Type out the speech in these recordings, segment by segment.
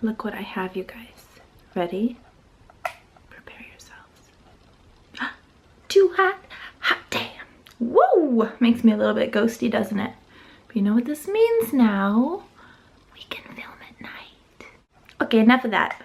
Look what I have, you guys. Ready? Prepare yourselves. Too hot? Hot damn. Woo! Makes me a little bit ghosty, doesn't it? But you know what this means now? We can film at night. Okay, enough of that.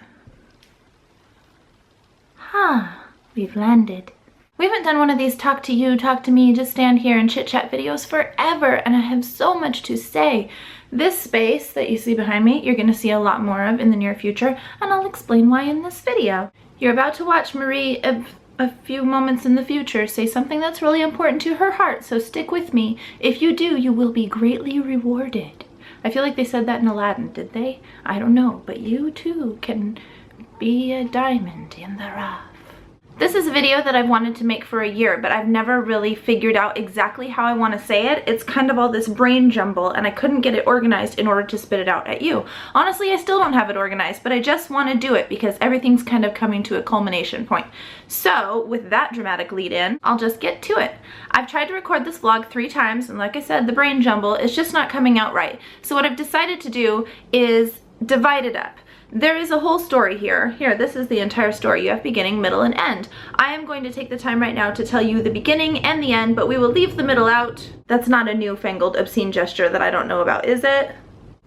We've landed. We haven't done one of these talk to you, talk to me, just stand here and chit chat videos forever, and I have so much to say. This space that you see behind me, you're gonna see a lot more of in the near future, and I'll explain why in this video. You're about to watch Marie a few moments in the future say something that's really important to her heart, so stick with me. If you do, you will be greatly rewarded. I feel like they said that in Aladdin, did they? I don't know, but you too can be a diamond in the rough. This is a video that I've wanted to make for a year, but I've never really figured out exactly how I want to say it. It's kind of all this brain jumble, and I couldn't get it organized in order to spit it out at you. Honestly, I still don't have it organized, but I just want to do it because everything's kind of coming to a culmination point. So, with that dramatic lead in, I'll just get to it. I've tried to record this vlog 3 times, and like I said, the brain jumble is just not coming out right. So what I've decided to do is divide it up. There is a whole story here. Here, this is the entire story. You have beginning, middle, and end. I am going to take the time right now to tell you the beginning and the end, but we will leave the middle out. That's not a newfangled obscene gesture that I don't know about, is it?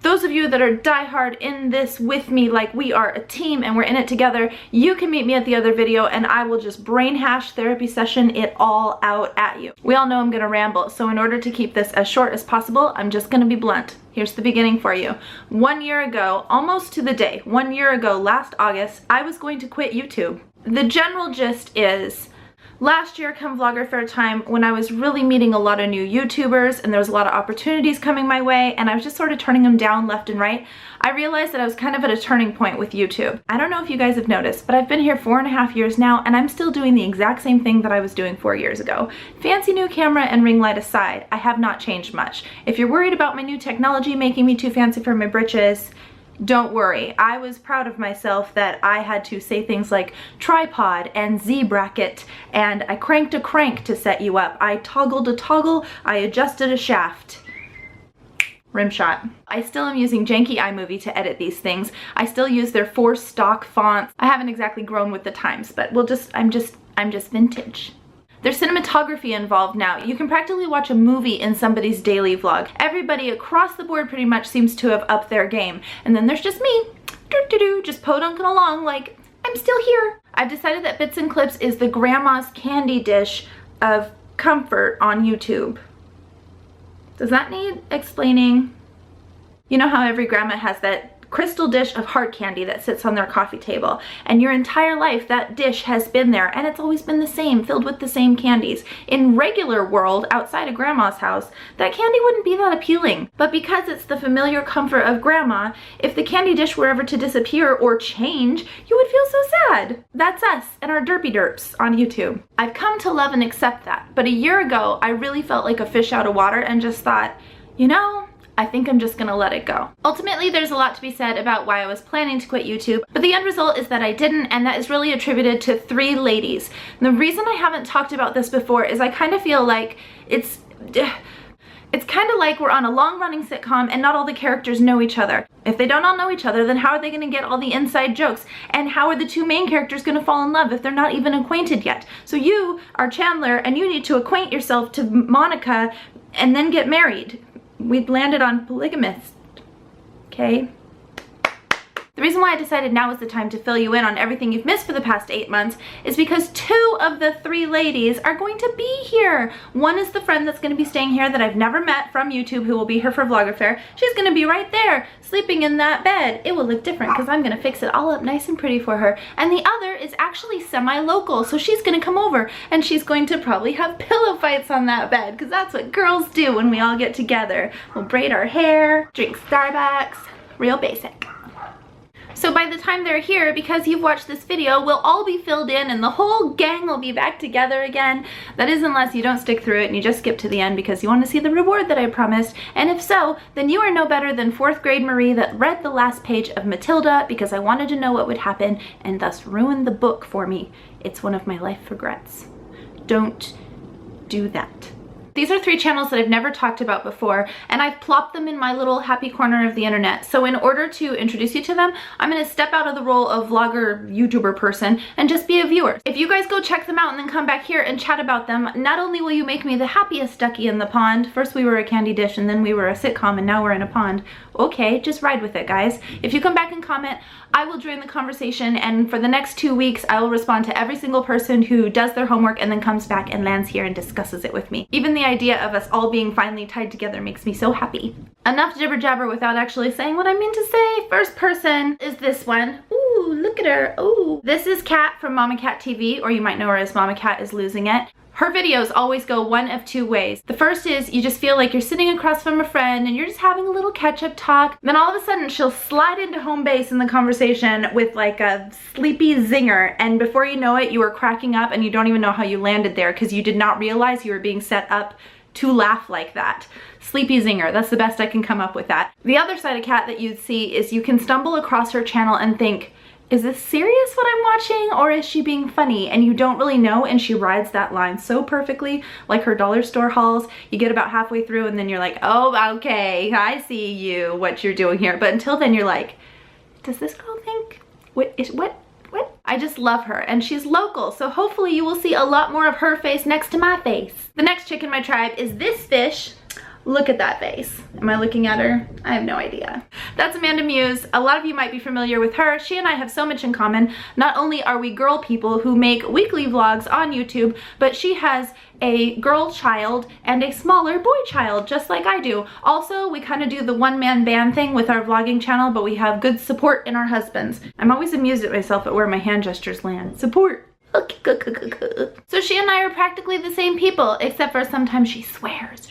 Those of you that are diehard in this with me, like we are a team and we're in it together, you can meet me at the other video and I will just brain hash therapy session it all out at you. We all know I'm gonna ramble, so in order to keep this as short as possible, I'm just gonna be blunt. Here's the beginning for you. 1 year ago, almost to the day, 1 year ago, last August, I was going to quit YouTube. The general gist is, last year come Vlogger Fair time when I was really meeting a lot of new YouTubers and there was a lot of opportunities coming my way and I was just sort of turning them down left and right. I realized that I was kind of at a turning point with YouTube. I don't know if you guys have noticed, but I've been here 4.5 years now and I'm still doing the exact same thing that I was doing 4 years ago. Fancy new camera and ring light aside, I have not changed much. If you're worried about my new technology making me too fancy for my britches, don't worry. I was proud of myself that I had to say things like tripod and Z bracket, and I cranked a crank to set you up. I toggled a toggle, I adjusted a shaft. Rim shot. I still am using janky iMovie to edit these things. I still use their 4 stock fonts. I haven't exactly grown with the times, but I'm just vintage. There's cinematography involved now. You can practically watch a movie in somebody's daily vlog. Everybody across the board pretty much seems to have upped their game. And then there's just me, just podunking along like, I'm still here. I've decided that Bits and Clips is the grandma's candy dish of comfort on YouTube. Does that need explaining? You know how every grandma has that crystal dish of hard candy that sits on their coffee table, and your entire life that dish has been there and it's always been the same, filled with the same candies. In regular world, outside of grandma's house, that candy wouldn't be that appealing. But because it's the familiar comfort of grandma, if the candy dish were ever to disappear or change, you would feel so sad. That's us and our derpy derps on YouTube. I've come to love and accept that, but a year ago I really felt like a fish out of water and just thought, you know, I think I'm just gonna let it go. Ultimately, there's a lot to be said about why I was planning to quit YouTube, but the end result is that I didn't, and that is really attributed to 3 ladies. And the reason I haven't talked about this before is I kind of feel like it's kind of like we're on a long-running sitcom and not all the characters know each other. If they don't all know each other, then how are they gonna get all the inside jokes? And how are the 2 main characters gonna fall in love if they're not even acquainted yet? So you are Chandler, and you need to acquaint yourself to Monica and then get married. We'd landed on polygamist, okay? The reason why I decided now is the time to fill you in on everything you've missed for the past 8 months is because 2 of the 3 ladies are going to be here. One is the friend that's going to be staying here that I've never met from YouTube who will be here for Vlogger Fair. She's going to be right there, sleeping in that bed. It will look different because I'm going to fix it all up nice and pretty for her. And the other is actually semi-local, so she's going to come over and she's going to probably have pillow fights on that bed because that's what girls do when we all get together. We'll braid our hair, drink Starbucks, real basic. So by the time they're here, because you've watched this video, we'll all be filled in and the whole gang will be back together again. That is unless you don't stick through it and you just skip to the end because you want to see the reward that I promised. And if so, then you are no better than 4th grade Marie that read the last page of Matilda because I wanted to know what would happen and thus ruined the book for me. It's one of my life regrets. Don't do that. These are 3 channels that I've never talked about before, and I've plopped them in my little happy corner of the internet. So in order to introduce you to them, I'm gonna step out of the role of vlogger, YouTuber person and just be a viewer. If you guys go check them out and then come back here and chat about them, not only will you make me the happiest ducky in the pond, first we were a candy dish and then we were a sitcom and now we're in a pond. Okay, just ride with it, guys. If you come back and comment, I will join the conversation, and for the next 2 weeks, I will respond to every single person who does their homework and then comes back and lands here and discusses it with me. Even the idea of us all being finally tied together makes me so happy. Enough jibber jabber without actually saying what I mean to say. First person is this one. Ooh, look at her. Ooh. This is Kat from MAMAKATTV, or you might know her as Mama Cat is Losing It. Her videos always go one of 2 ways. The first is you just feel like you're sitting across from a friend and you're just having a little catch-up talk. Then all of a sudden she'll slide into home base in the conversation with like a sleepy zinger, and before you know it, you are cracking up and you don't even know how you landed there because you did not realize you were being set up to laugh like that. Sleepy zinger, that's the best I can come up with that. The other side of Kat that you'd see is you can stumble across her channel and think, is this serious what I'm watching, or is she being funny? And you don't really know, and she rides that line so perfectly, like her dollar store hauls. You get about halfway through and then you're like, oh, okay, I see you, what you're doing here. But until then you're like, does this girl think, what? I just love her, and she's local, so hopefully you will see a lot more of her face next to my face. The next chick in my tribe is this fish. Look at that face. Am I looking at her? I have no idea. That's AMANDAMUSE. A lot of you might be familiar with her. She and I have so much in common. Not only are we girl people who make weekly vlogs on YouTube, but she has a girl child and a smaller boy child, just like I do. Also, we kind of do the one-man band thing with our vlogging channel, but we have good support in our husbands. I'm always amused at myself at where my hand gestures land. Support. So she and I are practically the same people, except for sometimes she swears.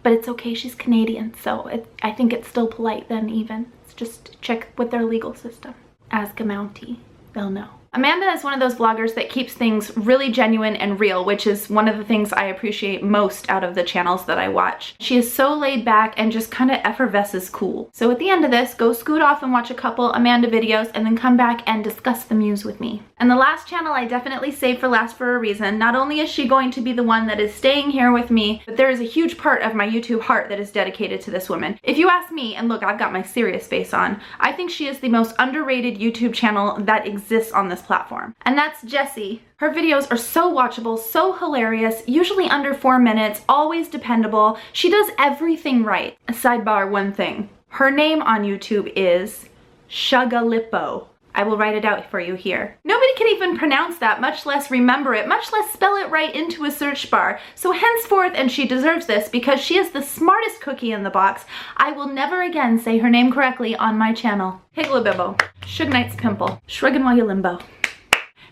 But it's okay, she's Canadian, so I think it's still polite then even. It's just check with their legal system. Ask a Mountie, they'll know. Amanda is one of those vloggers that keeps things really genuine and real, which is one of the things I appreciate most out of the channels that I watch. She is so laid back and just kind of effervesces cool. So at the end of this, go scoot off and watch a couple Amanda videos and then come back and discuss the muse with me. And the last channel I definitely saved for last for a reason. Not only is she going to be the one that is staying here with me, but there is a huge part of my YouTube heart that is dedicated to this woman. If you ask me, and look, I've got my serious face on, I think she is the most underrated YouTube channel that exists on this platform. And that's Jessi. Her videos are so watchable, so hilarious, usually under 4 minutes, always dependable. She does everything right. Sidebar, one thing. Her name on YouTube is SHUGGILIPO. I will write it out for you here. Nobody can even pronounce that, much less remember it, much less spell it right into a search bar. So henceforth, and she deserves this because she is the smartest cookie in the box, I will never again say her name correctly on my channel. Higglebibbo. Suge Knight's pimple. Shrugging while you limbo.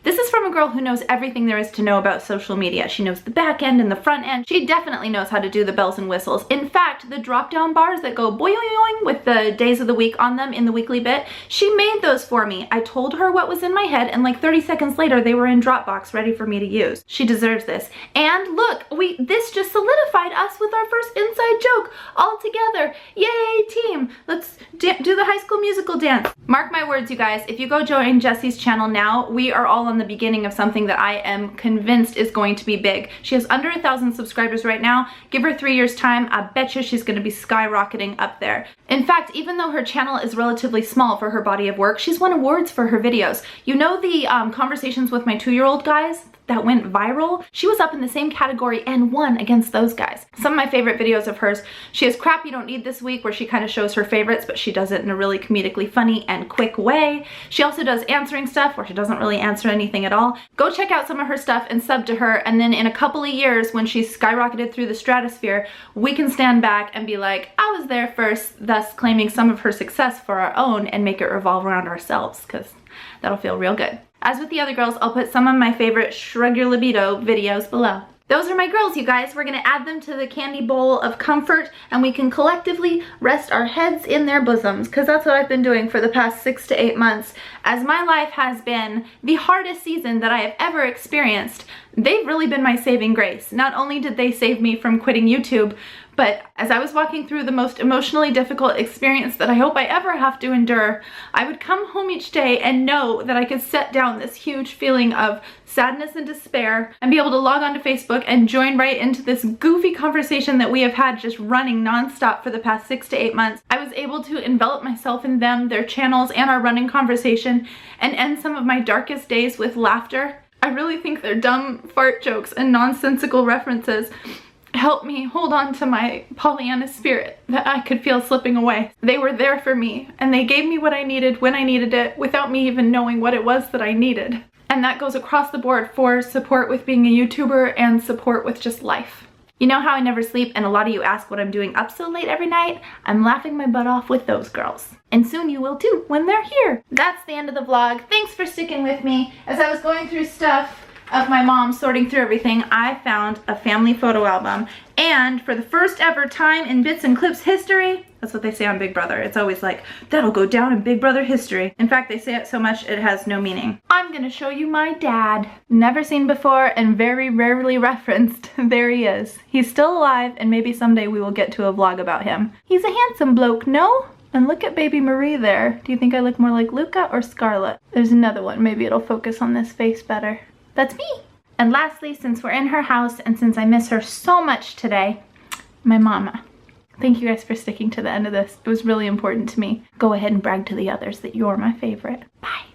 This is from a girl who knows everything there is to know about social media. She knows the back end and the front end. She definitely knows how to do the bells and whistles. In fact, the drop-down bars that go boing with the days of the week on them in the weekly bit, she made those for me. I told her what was in my head, and like 30 seconds later, they were in Dropbox ready for me to use. She deserves this. And look, this just solidified us with our first inside joke all together. Yay, team. Let's do the High School Musical dance. Mark my words, you guys, if you go join Jessi's channel now, we are all on the beginning of something that I am convinced is going to be big. She has under 1,000 subscribers right now. Give her 3 years time, I bet you she's gonna be skyrocketing up there. In fact, even though her channel is relatively small for her body of work, she's won awards for her videos. You know the conversations with my 2-year-old guys that went viral? She was up in the same category and won against those guys. Some of my favorite videos of hers, she has Crap You Don't Need This Week, where she kind of shows her favorites, but she does it in a really comedically funny and quick way. She also does Answering Stuff, where she doesn't really answer anything at all. Go check out some of her stuff and sub to her, and then in a couple of years, when she's skyrocketed through the stratosphere, we can stand back and be like, I was there first, thus claiming some of her success for our own and make it revolve around ourselves, because that'll feel real good. As with the other girls, I'll put some of my favorite Shrug Your Libido videos below. Those are my girls, you guys. We're gonna add them to the candy bowl of comfort, and we can collectively rest our heads in their bosoms, because that's what I've been doing for the past 6 to 8 months. As my life has been the hardest season that I have ever experienced, they've really been my saving grace. Not only did they save me from quitting YouTube, But as I was walking through the most emotionally difficult experience that I hope I ever have to endure, I would come home each day and know that I could set down this huge feeling of sadness and despair and be able to log onto Facebook and join right into this goofy conversation that we have had just running nonstop for the past 6 to 8 months. I was able to envelop myself in them, their channels, and our running conversation and end some of my darkest days with laughter. I really think their dumb fart jokes and nonsensical references helped me hold on to my Pollyanna spirit that I could feel slipping away. They were there for me, and they gave me what I needed when I needed it without me even knowing what it was that I needed. And that goes across the board for support with being a YouTuber and support with just life. You know how I never sleep and a lot of you ask what I'm doing up so late every night? I'm laughing my butt off with those girls. And soon you will too when they're here. That's the end of the vlog. Thanks for sticking with me. As I was going through stuff of my mom, sorting through everything, I found a family photo album. And for the first ever time in Bits and Clips history, that's what they say on Big Brother. It's always like, that'll go down in Big Brother history. In fact, they say it so much it has no meaning. I'm gonna show you my dad. Never seen before and very rarely referenced. There he is. He's still alive and maybe someday we will get to a vlog about him. He's a handsome bloke, no? And look at baby Marie there. Do you think I look more like Luca or Scarlett? There's another one. Maybe it'll focus on this face better. That's me. And lastly, since we're in her house and since I miss her so much today, my mama. Thank you guys for sticking to the end of this. It was really important to me. Go ahead and brag to the others that you're my favorite. Bye.